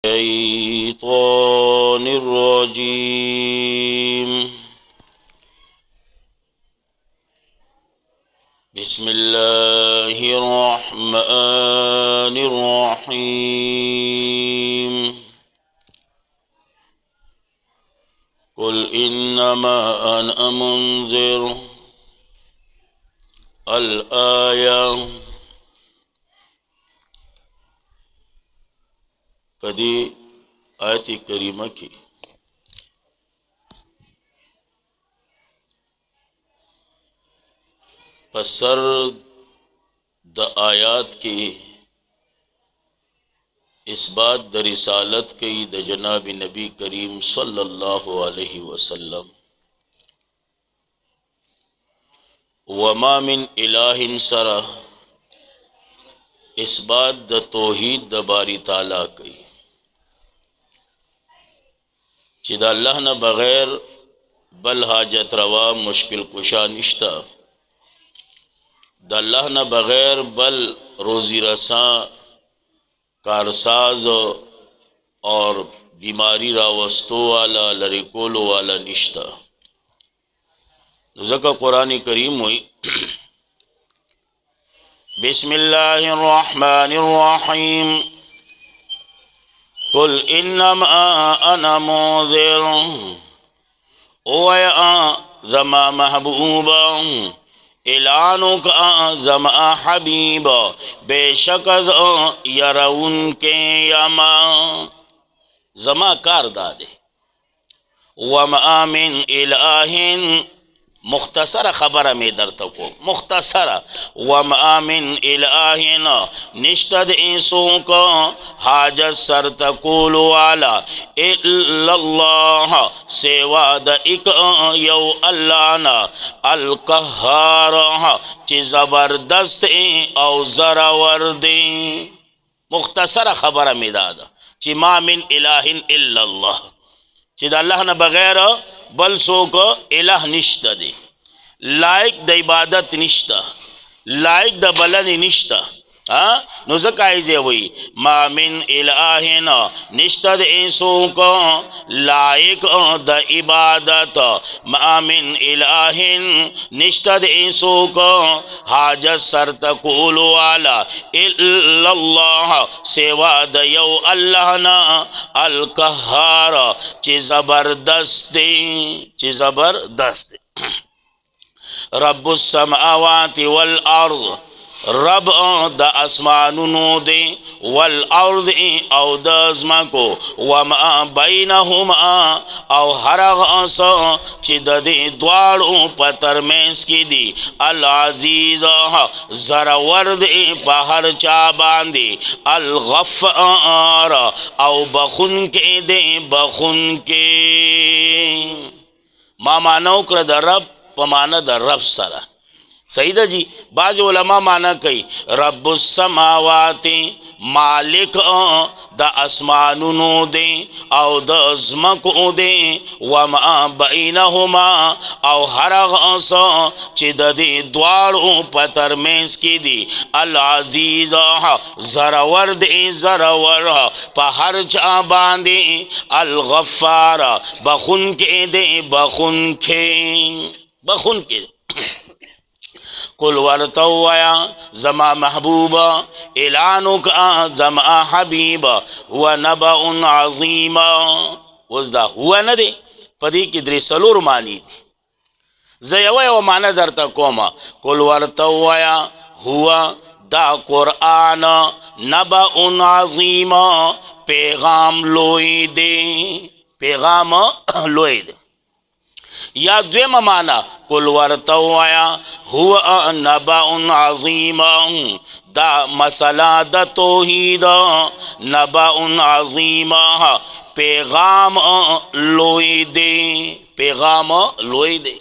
الشيطان الرجيم بسم الله الرحمن الرحيم قل إنما أنا منذر الآية پدی آیت کریمہ کی پسر د آیات کی اثبات د رسالت کی د جناب نبی کریم صلی اللہ علیہ وسلم وما من الہ سرہ اثبات د توحید د باری تعالی کی چی دا اللہ نہ بغیر بل حاجت روا مشکل کشا نشتا، دا اللہ نہ بغیر بل روزی رساں کارساز اور بیماری راوستو والا لرکولو والا نشتا۔ ذکر قرآن کریم ہوئی بسم اللہ الرحمن الرحیم قل انما انا منذر اویا زما محبوبا اعلانو کا زما حبیب بے شک از یرون کے یما زما کار دادے وما من الہ مختصر خبر میں در تکو مختصر وما من الہ نشتد انسوں کو حاجت سر تقول والا الا اللہ سوا دا اک یو اللہ نا القہار چی زبردست او زرور دیں۔ مختصر خبر میں دادا چی ما من الہ الا اللہ چی دا اللہ نا بغیر بل سو کو الہ نشتا دے، لائق دا عبادت نشتا، لائق دا بلن نشتا۔ نو زکائزے ہوئی ما من الہ نشتا دا انسو کو لائق دا عبادت، ما من الہ نشتا دا انسو کو حاجت سر تقول والا الا اللہ سوا دا یو اللہ نا القہار چی زبردست چی زبردست رب السماوات والارض رب دا اسمانونو دے والارض او دا ازمکو وما بینہما او حرغ چی دا دے دوارو پتر مینس کی دی العزیز زرور دے پہر چابان دے الغفار او بخن کے دے بخن کے ما مانو کرد رب پمانا دا رب سرا صحیح جی۔ بعض علماء مانا کئی رب السماوات مالک دا اسمانونو دے او دا ازمکو دے وما بینہما او حرغ چی دا دے دوارو پتر مینس کی دی العزیز زرور دے زرور پا ہر چا باندے الغفار بخون کے دے بخون کے بخون کے قل ورطویا زما محبوبا اعلانو کا زما حبیبا ہوا نبأ عظیما وزدہ ہوا ندے پدی کی دری سلور مانی دی زیوی و مانا در تا کوما قل ورطویا ہوا دا قرآن نبأ عظیما پیغام لوئی دے پیغام لوئی دے یا دویم مانا قل ورطویا ہوا نبأ عظیما دا مسئلہ دا توحید نبأ عظیما پیغام لوئی دے پیغام لوئی دے۔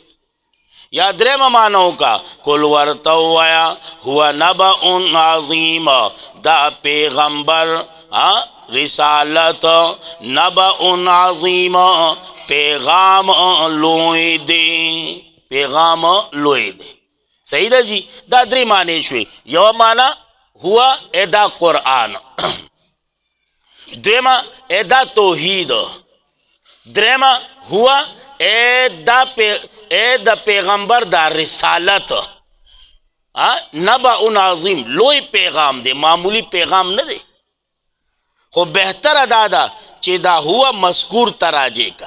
یا دریم مانو کا قل ورطویا ہوا نبأ عظیما دا پیغمبر رسالت نبأ عظیما پیغام لوئی دے پیغام لوئی دے۔ صحیح دا جی، دا دری معنی شوی۔ یو معنی ہوا ادا قرآن دویما دا توحید. دریما هو دا پیغمبر دا رسالت نبأ عظیم لوی پیغام دی، معمولی پیغام نه دی. خو بہتر ادا دا چې دا هو مذکور تراجے کا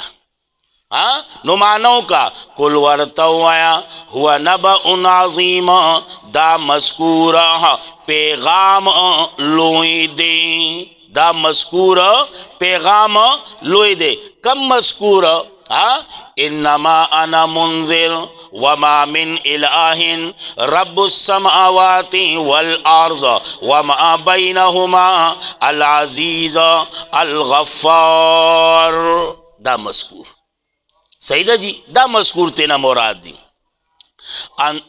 نو مانو کا کل ورتوایا هو نبأ عظیم دا مذکور پیغام لوی دی. دا مذکور پیغام لوی دے. کم مذکور انما انا منذر وما من الہ رب السماوات والارض وما بینہما العزیز الغفار. دا مذکور صحیح دا جی. دا مذکور تینا مراد دی.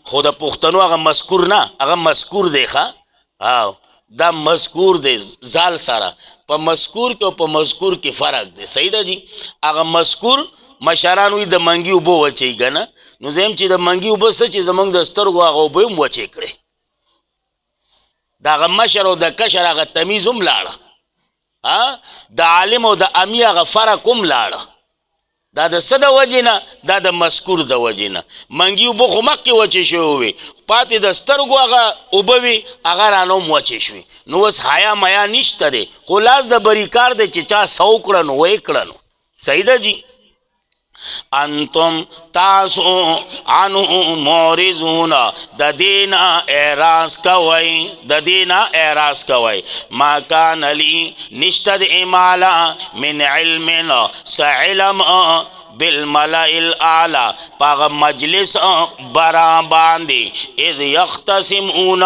خود پختنو اگا مذکور نا اگا مذکور دیکھا دا مذکور دے زال سارا پا مذکور کے و پا مذکور کی فرق دے. صحیح دا جی. اگا مذکور مشارانوی دا منگی اوبو وچے گا نا نو زیم چی دا منگی اوبو سا چی زمان دا سترگو آگا اوبو ام وچے کرے. دا اگا مشر و دا کشر آگا تمیز ام لارا. دا عالم و دا امی آگا فرق ام لارا. دا دا صدا وجینا دا دا مذکور دا وجینا. منگی اوبو خمک کی وچے شوی پاتی دا سترگو آگا اوبوی اگر آنوم وچے شوی نو اس حیا میا نشتا دے. خلاص دا بریکار دے چی چا سوکڑنو ویکڑنو. صحیح دا جی. انتم تاسو عنو مورزون دا دینا اعراض کوئی دا دینا اعراض کوئی. ما کان لی نشتد امالا من علم سعلم بالملأ الاعلی پاغ مجلس برا باندی اذ یختصمون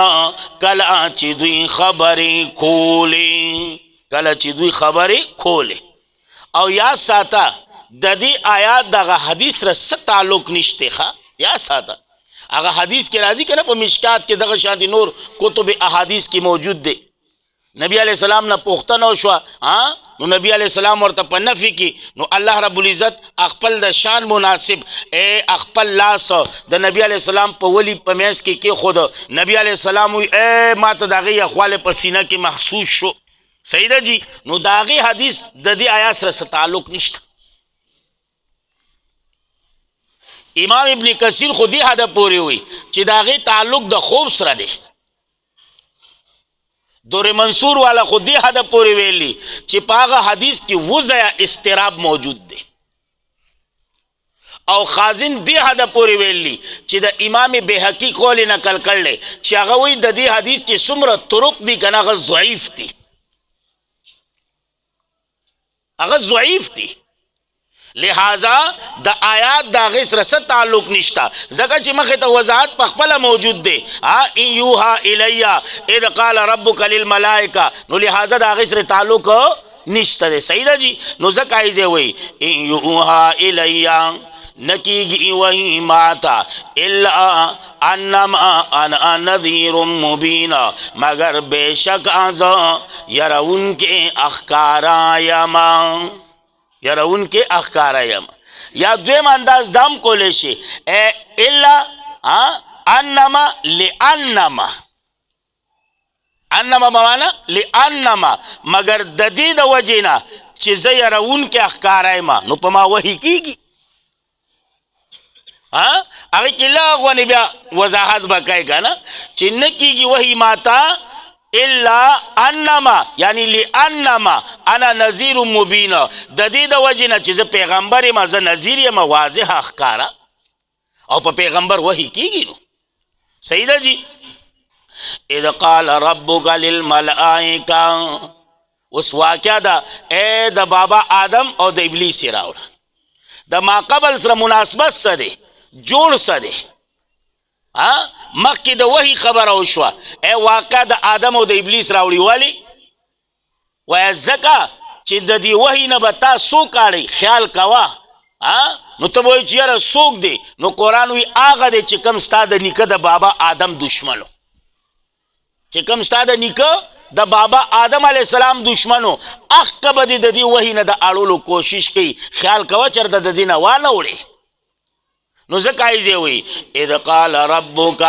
کلا چی دوی خبری کھولی. کلا چی دوی خبری کھولی. او یا ساتا دا دی آیات دا اگا حدیث را ست تعلق نشتے خوا. یا ساتا اگا حدیث کے راضی کرنا پا مشکات کے دغا شانتی نور کتب احادیث کی موجود دے. نبی علیہ السلام نا پوختہ نو شوا نو نبی علیہ السلام ورطا پا نفی کی نو اللہ رب العزت اقبل دا شان مناسب اقبل لاس دا نبی علیہ السلام پا ولی پا میس کی خود نبی علیہ السلام ماتا داغی اخوال پا سینہ کی محسوس شو. صحیح دا جی. نو داغی حدیث دا دی آیات را ست تعلق نشتا. امام ابن کثیر خودی حد پوری ہوئی چی داغی تعلق دا خوب سر دے. دور منصور والا خودی حد پوری ویلی چی پاغا حدیث کی وضع استراب موجود دے. او خازن دی حد پوری ویلی چی دا امام بیحقی قولی نکل کر لے چی اغوی دا دی حدیث چی سمر طرق دی کنا اغا ضعیف تی. اغا ضعیف تی. لہذا دا آیات دا غیس رسد تعلق نشتا. زکا چی مخیط وضاحت پخپلا موجود دے. این یوہا الیہ اذ قال ربک للملائکہ نو لہذا دا غیس تعلق نشتا دے. صحیح دا جی. نو زکا ایزے ہوئی این یوہا الیہ نکیگی وہی ماتا الا انما انا نذیر مبین مگر بے شک آزا یرون کے اخکارا یما. یرون کے اخکارا یما. یا دویم انداز دام کو لیشے الا انما لانما. انما موانا لانما مگر ددید وجینا چیز یرون کے اخکارا یما نو پما وحی کی گی. اگر کلا اغوانی بیا وضاحت بکائی گا نا چنکی گی وحی ماتا الا انما یعنی لانما انا نذیر مبین ددید وجنا چیز پیغمبر ما ز نذیر ما واضح اخکارا او پا پیغمبر وحی کی گی نو. صحیح دا جی. اذ قال ربک للملائکہ اس واقعہ دا دا بابا آدم او دا ابلیس راولا دا ما قبل سر مناسبت سا دے جوڑ سا دے. مخی دا وحی خبر اوشوا واقع دا آدم و دا ابلیس راوڑی والی ویزکا چی دا دی وحی نبتا سوک آڑی خیال کوا نو تبوی چیارا سوک دے نو قرآنوی آغا دے چی کم ستا دا نکا دا بابا آدم دشمنو. چی کم ستا دا نکا دا بابا آدم علیہ السلام دشمنو اخکب دی دا دی وحی نا دا آڑولو کوشش کی خیال کوا چر دا دی نوانا اوڑے. نو زکای زی وی اذ قال ربک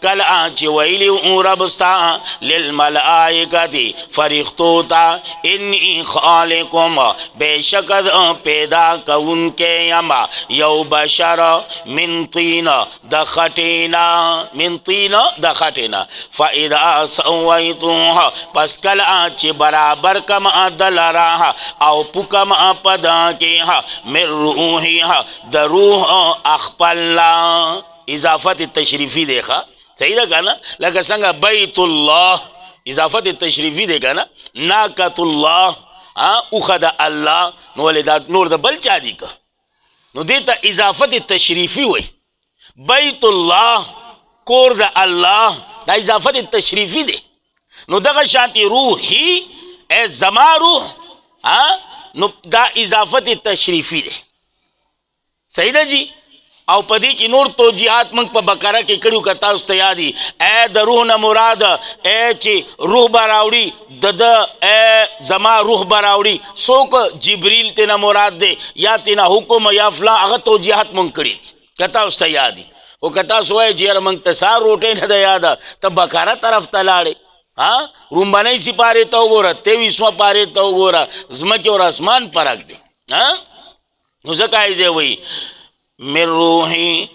کل آچ ویلی او ربستا للملائکتی فرښتو تا انی خالقم بیشکد پیدا کون کے یما یو بشر من طین د خټینا من طین د خټینا فاذا سویتو پس کل آچ برابر کم دلرا او پکم پدا کے من روحی د روح اخپلنا اضافت تشریفی دیکھا صحیح ده کنا لکه څنګه بیت الله اضافت تشریفی دی کنا ناقۃ الله اوخد الله نو ولدا نور د بل چا دی کا نو دیتا اضافت تشریفی وی بیت الله کور د الله دا اضافت تشریفی دی نو دغه شانتی روحی ای زما روح نو دا اضافت تشریفی دی صحیح ده جی او پدی کی نور توجیحات منگ پا بقرہ کی کڑیو کتا استیادی اے دا روح نا مراد اے چی روح براوڑی دا اے زما روح براوڑی سوک جبریل تینا مراد دے یا تینا حکم یا فلان اگر توجیحات منگ کڑی دی کتا استیادی وہ کتا سوئے جیر منگ تسار روٹے ندا یادا تب بقرہ طرف تلاڑے رومبانی سی پارے تو گورا تیویسواں پارے تو گورا زمکی اور اسمان پرک دے نزکائی زے وی من روحی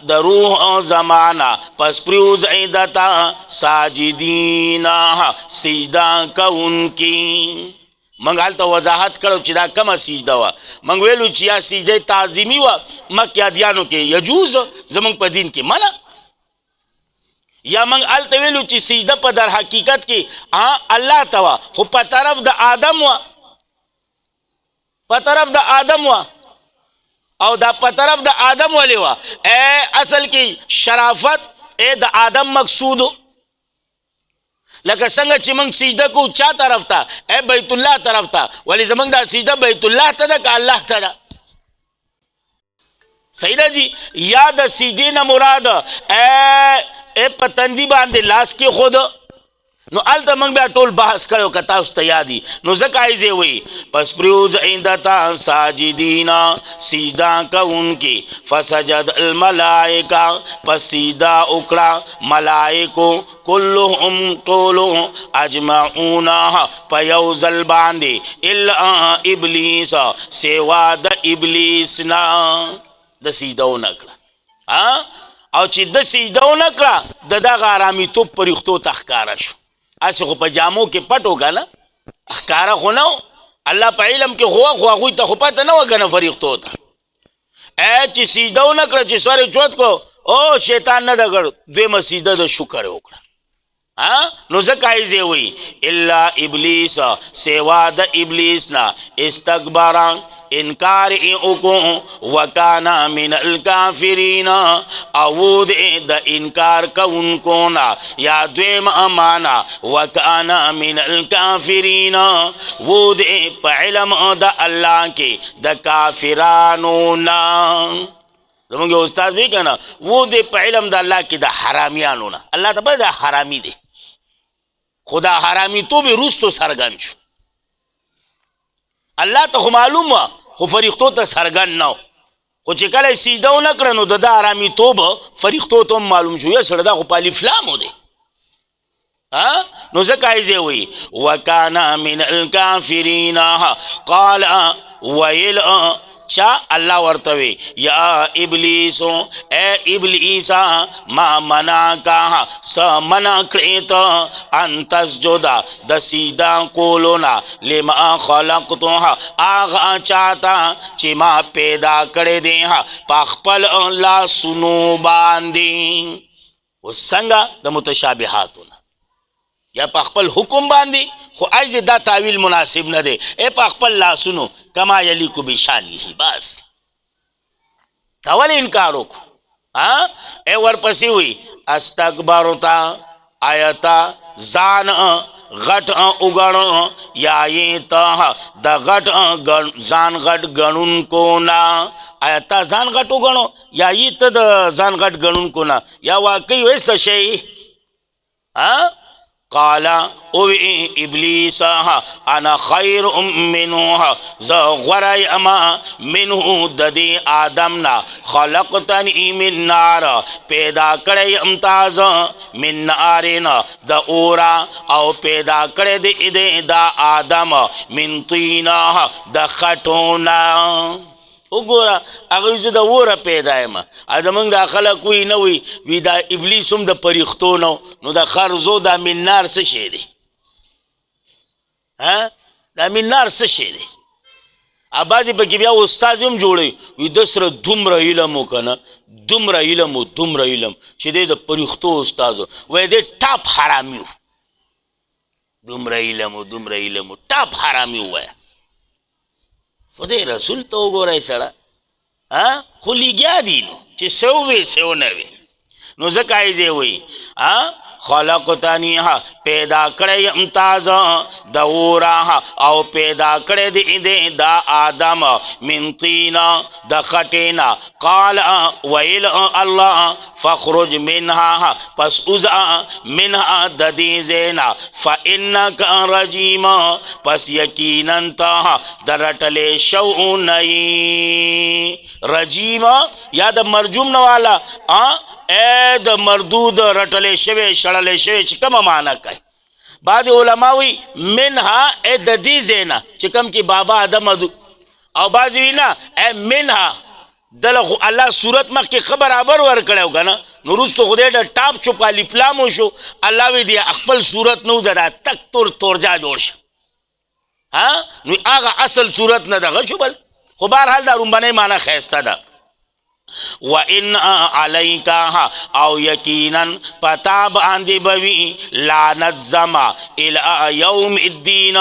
د روح زمانہ پس پریوز عیدتا ساجدینا سجدہ کون کی منگ حالتا وضاحت کرو چی دا کم سجدہ وا منگ ویلو چی یا سجدہ تعظیمی وا مکہ دیانو کے یجوز زمانگ پا دین کی منع یا منگ حالتا ویلو چی سجدہ پا در حقیقت کی اللہ توا خو پا طرف دا آدم وا پا طرف دا آدم وا او دا پا طرف دا آدم والی وا اے اصل کی شرافت اے دا آدم مقصودو لکه څنګه چې موږ سجده کو چا طرف ته اے بیت الله طرف ته ولی زمونږ دا سجده بیت الله ته ده که الله ته ده صحیح ده جی یا د سجدې نه مراد اے په تندي باندې لاس کې خود نو آلتا منگ بیا ټول بحث کرو کتا استا یادی نو زکایزے ہوئی پس پریوز عیندتا ساجدینا سجدہ کا ان کی فسجد الملائکہ پس سجدہ اکڑا ملائکو کلہم طولو اجمعونا پیوزل باندے الا ابلیس سیوا دا ابلیسنا دا سجدہ نکڑا او چې د سجدو نکړه د دغه آرامیتوب پرښتو ته ښکاره شو هسې خو په جامو کې پټ و که نه ښکاره خو نه و الله په علم کې خو هغوی ته خو پته نه وه که نه فرښتو ته چې سجده و نکړه چې سر یې چوت کو او شیطان نه ده کړ دویمه سجده د شکر یې وکړه نو ځکه ایزې وایي الا ابلیس سیوا د ابلیس نه استکبران انکار اکو وکانا من الکافرین اود دا انکار کونکونا یا دویم امانا وکانا من الکافرین ود پا علم دا اللہ کے دا کافرانونا زمانگی استاذ بھی کہنا ود پا علم دا اللہ کے دا حرامیانونا اللہ تا دا حرامی دے خدا حرامی تو بھی روز تو سرگن شو الله ته خو معلوم وا خو فرښتو ته سرګن نه خو چې کله سجده ونه کړه نو د آرامي توب فرښتو ته معلوم شو یا سړی دا خو په الف لام دی نو ځکه یې وایي وکانا من الکافرین قال ویل چا اللہ ورتوی یا ابلیسو اے ابلیسا ما منا کا سا منا کریتا ان تسجدا دا سجدہ کولونا لما خلقتو آغا چاہتا چی ما پیدا کرے دے پاخپل اللہ سنو باندی وہ سنگا دا متشابہاتونا یا پاخپل حکم باندی خو ایز دا تاویل مناسب نہ دے اے پاخپل لا سنو کما یلیکو بشانی ہی بس تاولی انکارو کو اے ورپسی ہوئی استکبرتا آیتا زان غٹ اگڑ یا یہ تا دا غٹ زان غٹ گنن کو نا آیتا زان غٹ اگڑو یا یہ تا دا زان غٹ گنن کو نا یا واقعی ویسا شئی قال او ابلیس انا خیر منه ز غری اما منه د دې آدم نا خلقتنی من نار پیدا کړی امتاز من نارنا د اورا او پیدا کړی دې دا آدم من طینا د خټونا وګوره هغه زه د اوره پیدا یم زمونږ دا خلک وی نه وي دا ابلیس هم د پریختو نو د خرزو دا من نار څه شی دی دا من نار څه شی دی بعضې پکې بیا استاذ هم جوړوي وي ده سره دومره علم و که نه دومره علم و دومره علم چې دی د پریختو استاذ وایي دی ټاپ حرامي و دومره علم و دومره علم و ټاپ حرامي ووایه خدای رسول ته وګورئ سړه خو لګیا دي نو چې څه ووې څه ونه وې نو ځکه یې ځای وایي خلقتنی پیدا کړی امتاز د اورا او پیدا کړی دی دا آدم من طینا د خټینا قال ویل الله فخرج منها پس اوزا منها د دې ځاینا فانک رجیم پس یقینا ته د رټلې شو نه رجیم یا د مرجوم نه والا اے د مردود رټلې شوی شړلې شوی چې کومه معنا کوي بعضې علما وی منها اے د دې ځای نه چې کوم کې بابا آدم او بعضې وی نه اے منها دله خو الله صورت مخکې ښه برابر ورکړی و که نه نو وروستو خدای ډېر ټاپ شو پالیپلام وشو الله وی دی خپل صورت نه وده دا تک تورجا جوړ شه نو هغه اصل صورت نه دغه شو بل خو بهرحال دا رومبنۍ معنا ښایسته ده وَإِنَّ عَلَيْكَ او یقینا پتا باندې بوي لعنت زما الى یوم الدین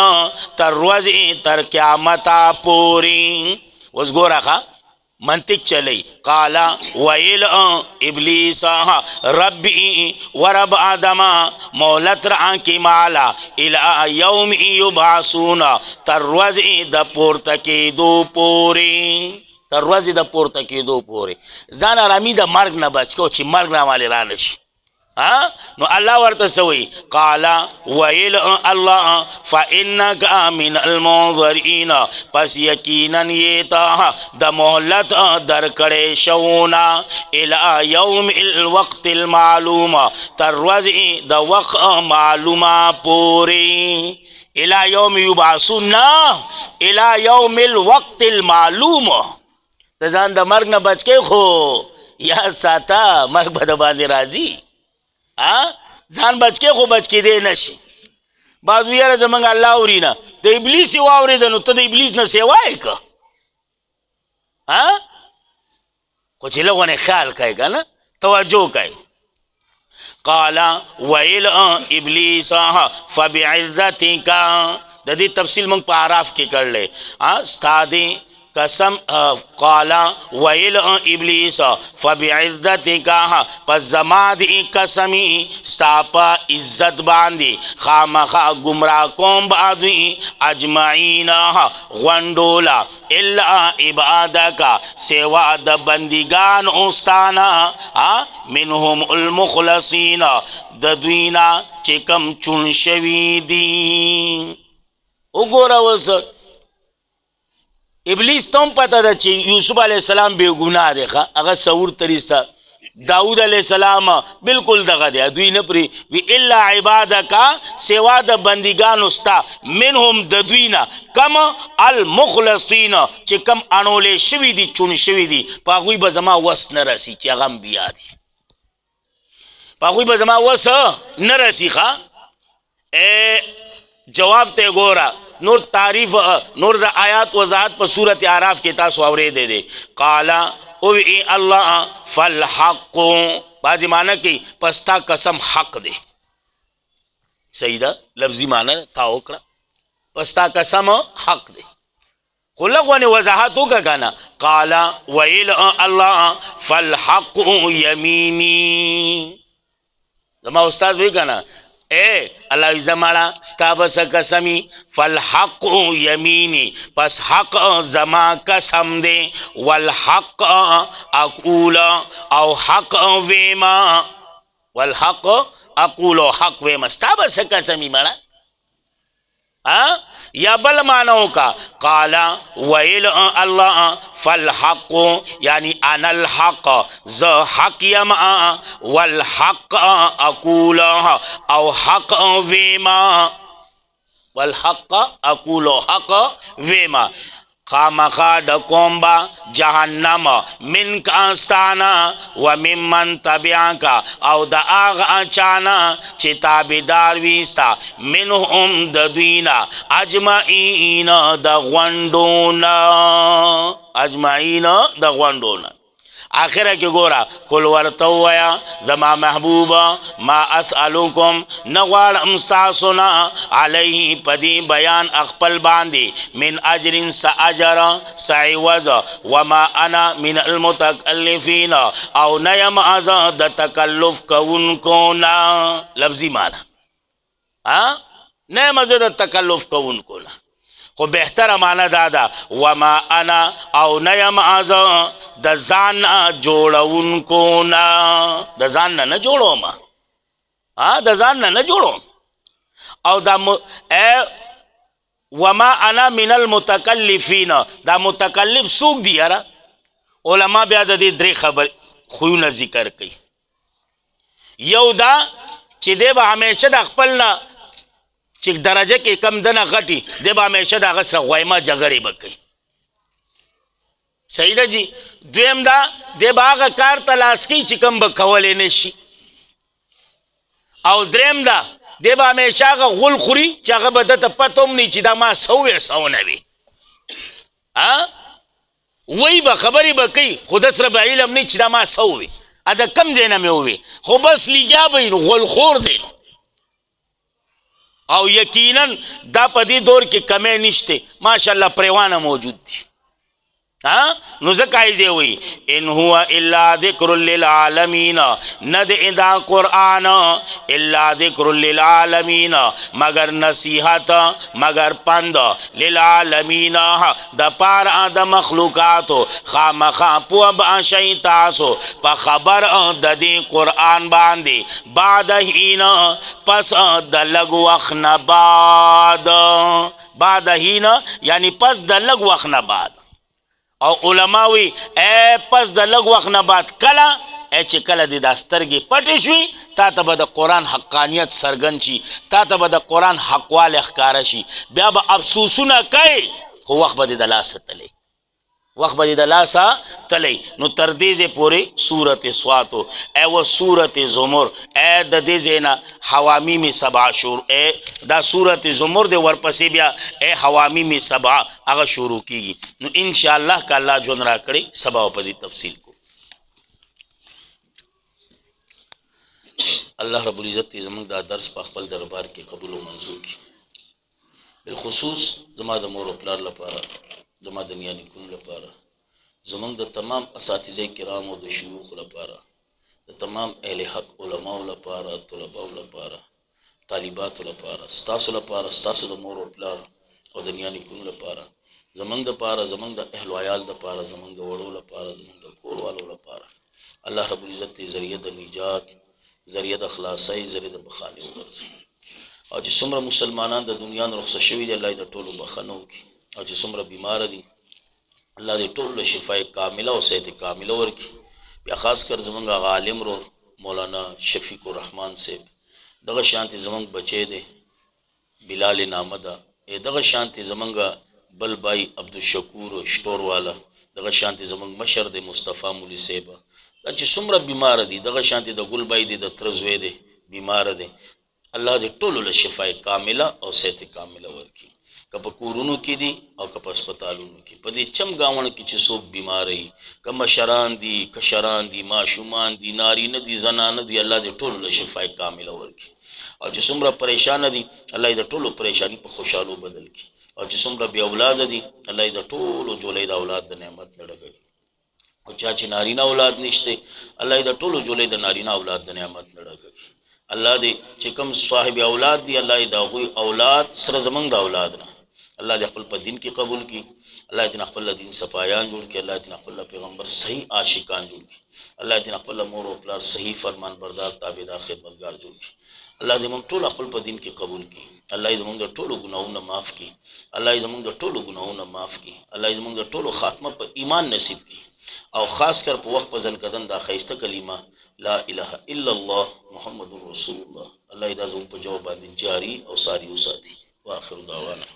تر ورځې تر قیامت پورې اوس ګوره منطق چلی قال ویل ابلیس ربی ورب آدم مولت رانکی مالا الى یوم یبعثون تر ورځې د پورته کېدو پورې تر ورځې د پورته کېدو پورې ځان ارامي د مرګ نه بچ کو چې مرګ رامالې را نشي نو الله ورته څه وایي قال ویل الله فانک من المنظرین پس یقینا یې ته د مهلت درکړې شوونه الی یوم الوقت المعلوم تر ورځې د وخت معلومه پورې الی یوم یبعثون الی یوم الوقت المعلوم د ځان د مرګ نه بچ کې خو یا ساته مرګ به د باندې راځي ځان بچ کې خو بچ کېدی نه شي بعض ویره زمونږ الله اوري نه د ابلیس یې واورېده نو ته د ابلیس نه سیوا یې که خو چې لږ ونې خیال کوې که نه توجه کوې قال ویل ابلیس فبعزتک د دې تفصیل موږ په اعراف کې کړلی ستا دې قسم قال ویل ابلیس فبعزتک پس زما دی قسمی ستا پا عزت باندی خامخا گمراه کوم بادوی اجمعین غندولا الا عبادک سوا د بندگان اوستانا منهم المخلصین د دوینا چې کم چون شوی دی وګوره اوس ابلیس ته هم پته ده چې یوسف علیه السلام بې ګناه دی هغه صور تریسته داود علیه السلام بالکل دغه دی دوی نه پرې وی الا عبادکا سوا د بندګانو ستا منهم د دوی نه کم المخلصین چې کم اڼولې شوي دي چون شوي دي په هغوی به زما وس نه رسي چې هغه انبیا دي په هغوی به زما وس نه رسي جواب ته ګوره نور تعریف نور د آیات وضاحت په صورت اعراف کې تاسو اورېدی دی قال او ای الله فالحق بعضې معنی کوي پس تا قسم حق دی صحیح ده لفظي معنی تا وکړه پس تا قسم حق دی خو لږ ونې وضاحت وکړه که نه قال ویل الله فالحق یمینی زما استاد وی که نه اے اللہ زمانا ستا بس قسمی فالحق یمینی پس حق زما قسم دے والحق اقول او حق ویما والحق اقول حق ویم ستا به څه قسمي مړه یا بل معنو کا قال ویل الله فالحق یعنی انا الحق ز حق یم والحق اقول او حق ویما والحق اقول حق ویما خامخا ڈکوم با جہنم من کا استانا و ممن تبعاکا او دا آغا اچانا چی تابدار ویستا منهم ددوینا اجمعین دا غوندونا اجمعین دا غوندونا آخرہ کی گورا کل ورطویا زما محبوبا ما اسألوکم نغوار امستاسونا علیہ پدی بیان اخپل باندی من اجر سا اجر سا عوض وما انا من المتکلفین او نیم ازا دا تکلف کونکونا لفظی مانا نیم ازا دا تکلف کونکونا خو بہتر معنی دادا وما انا او نیم ازا دا زان جوڑون کو نا دا زان نا جوڑو ما دا زان نا جوڑو او دا وما انا من المتکلفین دا متکلف سوک دی یارا علماء بیاد دی دری خبر خویون ذکر کئی یو دا چی دے با ہمیشہ دا خپلنا چک درجہ کی کم دنا غٹی دے با ہمیشہ دا غصر غویمہ جگڑی بکی صحیح دا جی دویم دا دے با آغا کار تلاس کی چکم بکولی نشی او دریم دا دے با ہمیشہ آغا غل خوری چاگا با دتا پتوم نی چی دا ما سووی سونوی وی با خبری بکی خود اسر با علم نی چی دا ما سووی ادا کم دینا میں ہوئی خو بس لگیا بینو غل خور دینو او یقیناً دا پا دی دور کی کمی نشتے ماشاءاللہ پریوانا موجود دی نو زکایزے ہوئی ان ہوا الا ذکر للعالمین ند ادا قرآن الا ذکر للعالمین مگر نصیحت مگر پند للعالمین دا پار دا مخلوقاتو خامخا پو با شیطاسو پا خبر دا دی قرآن باندی بعد ہین پس دا لگ وقن بعد ہین یعنی پس دا لگ وقن بعد او علماوی اے پس دا لگ وقت نبات کلا اے چی کلا دی داسترگی پٹشوی تا تا با دا قرآن حقانیت سرگن چی تا تا با دا قرآن حقوال اخکارشی بیا با افسوسونا کئی خو وقت با دی دلاسا تلی وقت با دی دلاسا تلی نو تردیز پوری سورت سواتو اے و سورت زمر اے دا دیزینا حوامیم سبع شروع اے دا سورت زمر دے ورپسی بیا اے حوامیم سبع اگا شروع کی گی نو انشاءاللہ کا اللہ جون را کری سبع و پدی تفصیل کو اللہ رب العزت تی زمان دا درس پا اخبال دربار کی قبول و منظور کی بالخصوص زمان دا مور و پلار لپارا زمان دنیا نکون لپارا زمان دا تمام اساتذہ کرام و دا شیوخ لپارا دا تمام اہل حق علماء لپارا طلباء لپارا طالبات لپارا ستاسو لپارا ستاسو دا مور و پلار و دنیا نکون لپارا زمان دا پارا زمان دا اہل ویال دا پارا زمان دا وڑو لپارا زمان دا کور والو لپارا اللہ رب العزت تی ذریعہ دا نجات ذریعہ دا خلاصائی ذریعہ دا بخانی و غرزی اور جس سمرہ مسلمانان دا دنیا رخص شوی دی اللہ دا طول و بخانو کی اور جس سمرہ بیمار دی اللہ دی طول شفاء کاملہ و صحت کاملہ ورکی بیا خاص کر زمان آغا عالم رو مولانا شفیق الرحمن سے دغا شانتی زمان بچے دے بلال نامدہ دغا شانتی زمان بل بائی عبدالشکور شتور والا دغا شانتی زمان مشر دے مصطفیٰ مولی سیبا دا چی سمرہ بیمار دی دغا شانتی دا گل بائی دی دا ترزوے دے بیمار دے اللہ دے طول شفاء کاملہ اور صحت کاملہ ورکی کپا کورونو کی دی اور کپا اسپتالونو کی پا دی چم گاون کی چی سوک بیمار رہی کم شران دی کشران دی معشومان دی ناری ندی زنان دی اللہ دے طول شفاء کاملہ ورکی اور جس عمرہ پریشان دی اللہ دے طول پریشانی پا خوشحالو بدل کی اور جس عمرہ بی اولاد دی اللہ دے طول جولے دا اولاد دا نعمت نڑگا کی اور چاچی نارینا اولاد نشتے اللہ دے طول جولے دا نارینا اولاد دا نعمت نڑگا کی اللہ دے چکم صاحب اولاد دی اللہ دا غوی اولاد سر زمان دا اولادنا अल्लाह दे खपल पर दिन की कबूल की। अल्लाह दिन खपल दिन सफायान जुड़ के। अल्लाह दिन खपल पैगम्बर सही आशिकान जुड़ के। अल्लाह दिन खपल मोर प्लार सही फरमान बरदार ताबेदार खिदमतगार जुड़ के। अल्लाह दे मोंग टोल खपल पर दिन की कबूल की। अल्लाह इस मोंग टोल गुनाहों माफ़ की। अल्लाह इस मोंग टोल गुनाहों माफ़ की। अल्लाह इस मोंग टोल खात्मा पर ईमान नसीब की। और ख़ास कर पर वक्त पजन कदन दा खैस्ता कलीमा ला इलाहा इल्लल्लाह मुहम्मदुर रसूलुल्लाह। अल्लाह इदा ज़ुम पर जवाब जारी और सारी उसाती। व आखिर दावाना।